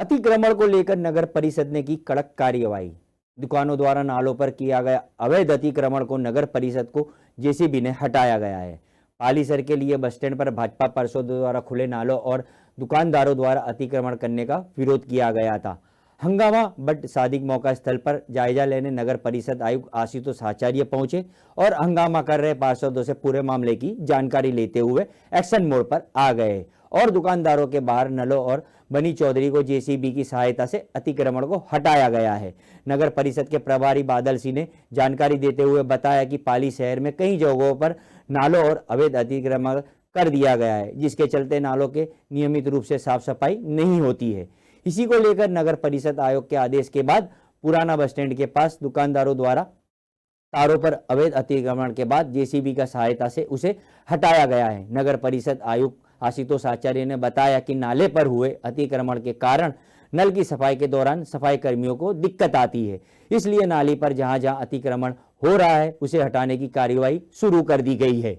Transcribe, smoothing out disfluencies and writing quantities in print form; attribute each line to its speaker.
Speaker 1: अतिक्रमण को लेकर नगर परिषद ने की कड़क कार्यवाही। दुकानों द्वारा नालों पर किया गया अवैध अतिक्रमण को नगर परिषद को जेसीबी ने हटाया गया है। पालीसर के लिए बस स्टैंड पर भाजपा पार्षदों द्वारा खुले नालों और दुकानदारों द्वारा अतिक्रमण करने का विरोध किया गया था। हंगामा बट सादिक मौका स्थल पर जायजा लेने नगर परिषद आयुक्त आशुतोष आचार्य पहुंचे और हंगामा कर रहे पार्षदों से पूरे मामले की जानकारी लेते हुए एक्शन मोड पर आ गए और दुकानदारों के बाहर नलों और बनी चौधरी को जेसीबी की सहायता से अतिक्रमण को हटाया गया है। नगर परिषद के प्रभारी बादल सिंह ने जानकारी देते हुए बताया कि पाली शहर में कई जगहों पर नालों और अवैध अतिक्रमण कर दिया गया है, जिसके चलते नालों के नियमित रूप से साफ सफाई नहीं होती है। इसी को लेकर नगर परिषद आयोग के आदेश के बाद पुराना बस स्टैंड के पास दुकानदारों द्वारा तारों पर अवैध अतिक्रमण के बाद जेसीबी का सहायता से उसे हटाया गया है। नगर परिषद आयुक्त आशुतोष आचार्य ने बताया कि नाले पर हुए अतिक्रमण के कारण नल की सफाई के दौरान सफाई कर्मियों को दिक्कत आती है, इसलिए नाली पर जहां जहां अतिक्रमण हो रहा है उसे हटाने की कार्यवाही शुरू कर दी गई है।